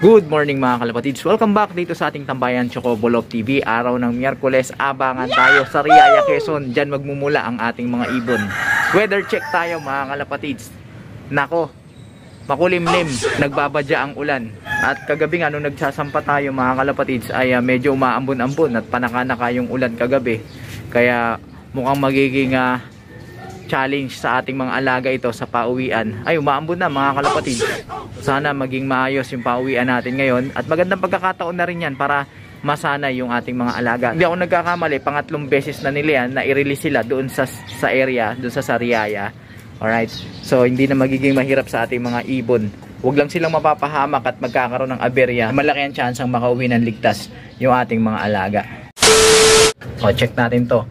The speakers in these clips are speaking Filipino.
Good morning mga kalapatids. Welcome back dito sa ating tambayan Chocobo Love TV. Araw ng Miyerkules, abangan tayo sa Riaya, Quezon. Diyan magmumula ang ating mga ibon. Weather check tayo mga kalapatids. Nako, makulimlim, nagbabadya ang ulan. At kagabi nga nung nagsasampa tayo mga kalapatids ay medyo umaambon-ambon at panaka-naka yung ulan kagabi. Kaya mukhang magiging challenge sa ating mga alaga ito sa pauwian. Ay, umaambon na mga kalapatids. Sana maging maayos yung pauwian natin ngayon. At magandang pagkakataon na rin yan para masanay yung ating mga alaga. Hindi ako nagkakamali, pangatlong beses na nila yan na i-release sila doon sa area, doon sa Sariaya. Alright? So, hindi na magiging mahirap sa ating mga ibon. Huwag lang silang mapapahamak at magkakaroon ng aberya. Malaki ang chance ang makauwi ng ligtas yung ating mga alaga. O, check natin to.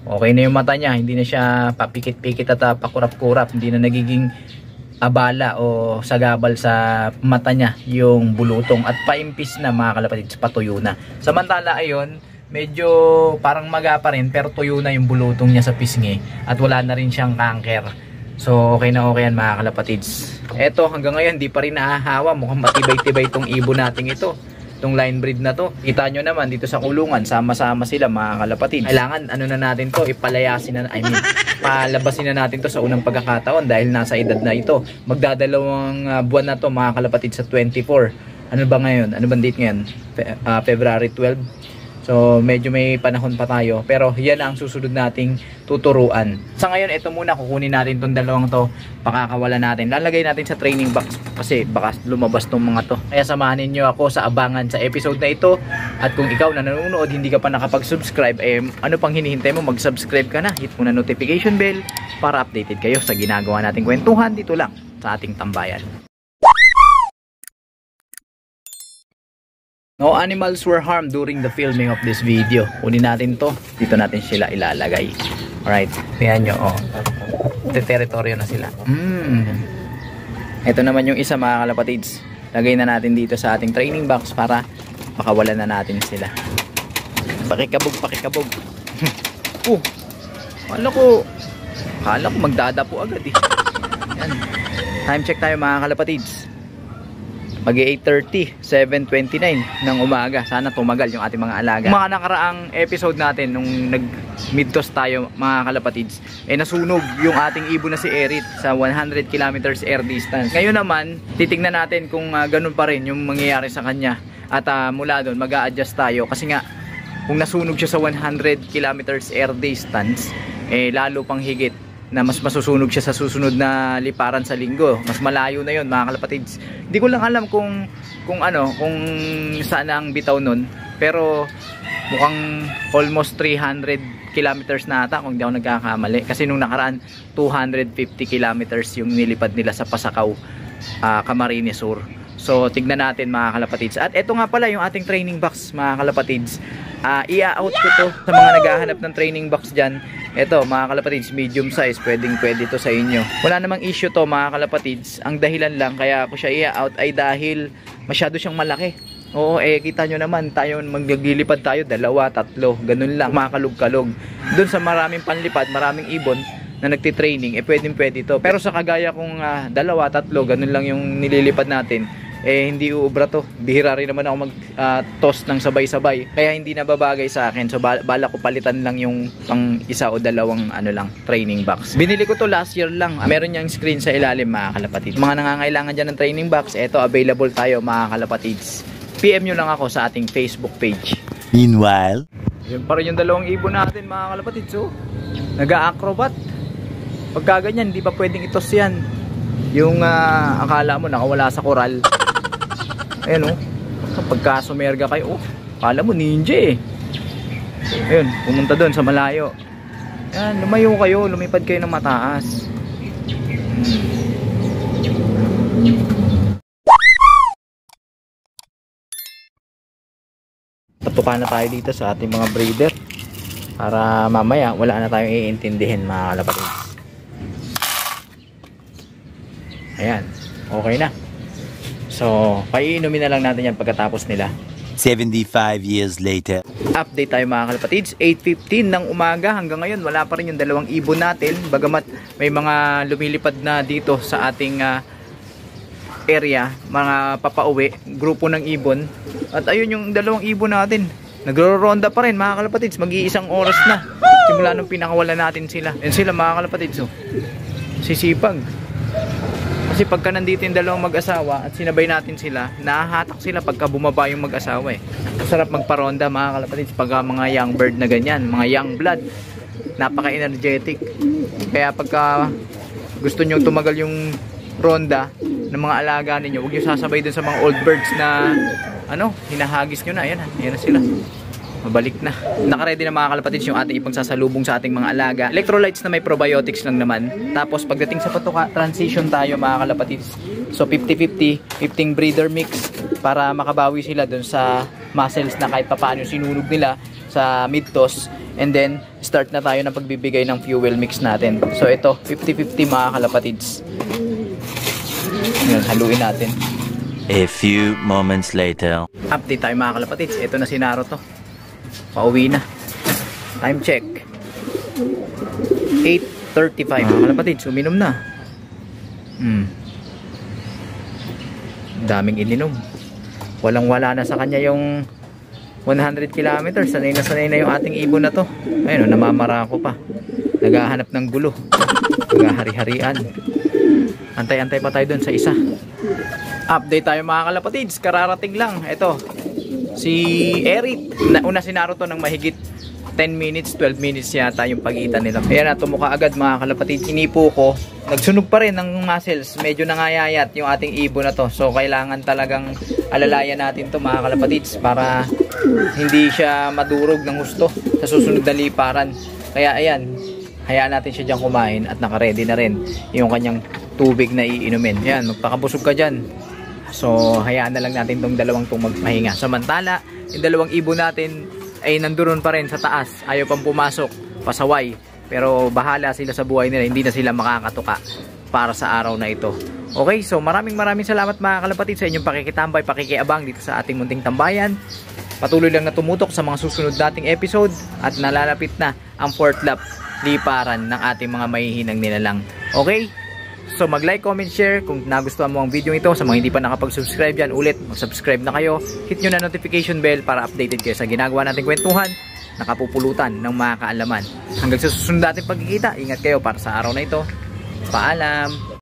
Okay na yung mata niya, hindi na siya papikit-pikit at pakurap-kurap, hindi na nagiging abala o sagabal sa mata niya yung bulutong at paimpis na mga kalapatids, patuyo na. Samantala ayon, medyo parang maga pa rin pero tuyo na yung bulutong niya sa pisngi at wala na rin siyang cancer. So okay na okay yan mga kalapatids. Eto hanggang ngayon di pa rin nahahawa, mukhang matibay-tibay itong ibon nating ito. Itong line breed na to, kita nyo naman dito sa kulungan, sama-sama sila mga kalapatid. Kailangan ano na natin to, ipalayasin na, palabasin na natin to sa unang pagkakataon dahil nasa edad na ito. Magdadalawang buwan na to mga kalapatid sa 24. Ano ba ngayon? Ano bang date ngayon? February 12. So medyo may panahon pa tayo, pero yan ang susunod nating tuturuan. Sa ngayon, ito muna, kukunin natin tong dalawang to, pakakawalan natin. Lalagay natin sa training box kasi baka lumabas tong mga to. Kaya samahan niyo ako sa abangan sa episode na ito. At kung ikaw na nanonood, hindi ka pa nakapag-subscribe, ano pang hinihintay mo? Mag-subscribe ka na, hit mo na notification bell para updated kayo sa ginagawa nating kwentuhan dito lang sa ating tambayan. No animals were harmed during the filming of this video. Kunin natin to. Dito natin sila ilalagay. Alright. Tingnan nyo. Oh. Teritoryo na sila. Ito naman yung isa mga kalapatids. Lagay na natin dito sa ating training box para makawalan na natin sila. Pakikabog. Kala ko magdadapo agad eh. Yan. Time check tayo mga kalapatids. Mag-8:30, 7:29 ng umaga. Sana tumagal yung ating mga alaga. Mga nakaraang episode natin nung nag-mid-toss tayo mga kalapatids, nasunog yung ating ibon na si Erit sa 100 kilometers air distance. Ngayon naman, titignan natin kung ganun pa rin yung mangyayari sa kanya. At mula doon, mag-a-adjust tayo. Kasi nga, kung nasunog siya sa 100 kilometers air distance, lalo pang higit na mas masusunog siya sa susunod na liparan sa linggo. Mas malayo na yon mga kalapatids. Hindi ko lang alam kung saan ang bitaw nun, pero mukhang almost 300 kilometers na ata kung hindi ako nagkakamali. Kasi nung nakaraan 250 kilometers yung nilipad nila sa Pasakaw, Camarines Sur. So tignan natin mga kalapatids. At eto nga pala yung ating training box mga kalapatids. I-out ko to sa mga naghahanap ng training box dyan. Eto mga kalapatids, medium size, pwede to sa inyo. Wala namang issue to mga kalapatids. Ang dahilan lang kaya ako siya i-out ay dahil masyado siyang malaki. Oo, kita nyo naman, tayo maglilipad tayo, 2, 3, ganun lang, makakalog-kalog. Doon sa maraming panlipad, maraming ibon na nagtitraining, pwede to. Pero sa kagaya kong 2, 3, ganun lang yung nililipad natin, hindi uubra to. Bihira rin naman ako mag-toss ng sabay-sabay. Kaya hindi nababagay sa akin. So bala ko palitan lang yung pang 1 o 2 training box. Binili ko to last year lang. Meron niyang screen sa ilalim mga kalapatids. Mga nangangailangan dyan ng training box, eto available tayo mga kalapatids. PM nyo lang ako sa ating Facebook page. Meanwhile, yun pa rin yung 2 ibon natin mga kalapatids. So, nag-acrobat. Pagka ganyan, hindi pa pwedeng itos yan. Yung akala mo nakawala sa koral. Ayan pagka sumerga kayo, akala mo ninja eh. Ayun, pumunta doon sa malayo. Ayan, lumayo kayo, lumipad kayo ng mataas. Tatukan na tayo dito sa ating mga breeder para mamaya wala na tayong iintindihin mga kalapatids. Ayan, okay na. So, paiinumin na lang natin yan pagkatapos nila. 75 years later. Update tayo mga kalapatids, 8:15 ng umaga. Hanggang ngayon wala pa rin yung 2 ibon natin. Bagamat may mga lumilipad na dito sa ating area, mga papauwi, grupo ng ibon. At ayun yung dalawang ibon natin. Nagro-ronda pa rin mga kalapatids. Mag-iisang oras na. Simula nung pinakawala natin sila. Yan sila mga kalapatids. Oh. Sisipag. Kasi pagka nandito yung dalawang mag-asawa at sinabay natin sila, nahahatak sila pagka bumaba yung mag-asawa eh. Masarap magparonda mga kalapatids pagka mga young bird na ganyan, mga young blood. Napaka-energetic. Kaya pagka gusto nyo tumagal yung ronda ng mga alaga ninyo, huwag nyo sasabay dun sa mga old birds na hinahagis nyo na. Ayan na sila. Mabalik na. Nakaready na mga kalapatids yung ating ipagsasalubong sa ating mga alaga. Electrolytes na may probiotics lang naman. Tapos pagdating sa patuka, transition tayo mga kalapatids. So 50-50, 15 breeder mix para makabawi sila dun sa muscles na kahit papaano sinunog nila sa mid-toss. And then start na tayo ng pagbibigay ng fuel mix natin. So ito, 50-50 mga kalapatids. Yan, haluin natin. A few moments later. Update tayo mga kalapatids. Ito na si Naruto. Pauwi na. Time check 8:35. Mga kalapatids, uminom na. Daming ininom. Walang wala na sa kanya yung 100 kilometers. Sanay na yung ating ibon na to. Ayun, namamarako pa. Naghahanap ng gulo. Naghahari-harian. Antay-antay pa tayo dun sa isa. Update tayo mga kalapatids. Kararating lang. Ito si Eric, nauna si Naruto ng mahigit 10 minutes, 12 minutes yata yung pagitan nila. Ayan na, tumuka agad mga kalapatid. Inipo ko, nagsunog pa rin ng muscles. Medyo nangayayat yung ating ibon na to. So kailangan talagang alalayan natin to mga kalapatids para hindi siya madurog ng husto sa susunod na liparan. Kaya ayan, hayaan natin siya dyan kumain at nakaredy na rin yung kanyang tubig na iinumin. Ayan, magpakabusog ka dyan. So hayaan na lang natin tong dalawang tong magpahinga. Samantala, yung dalawang ibon natin ay nandoon pa rin sa taas. Ayaw pang pumasok, pasaway. Pero bahala sila sa buhay nila. Hindi na sila makakatuka para sa araw na ito. Okay, so maraming salamat mga kalapatid sa inyong pakikitambay, pakikiabang dito sa ating munting tambayan. Patuloy lang na tumutok sa mga susunod nating episode at nalalapit na ang 4th lap liparan ng ating mga mahihinang nilalang. Okay? So mag-like, comment, share kung nagustuhan mo ang video ito. Sa mga hindi pa nakapag-subscribe dyan, ulit mag-subscribe na kayo. Hit nyo na notification bell para updated kayo sa ginagawa nating kwentuhan, nakapupulutan ng mga kaalaman. Hanggang sa susunod natin pagkikita, ingat kayo para sa araw na ito. Paalam!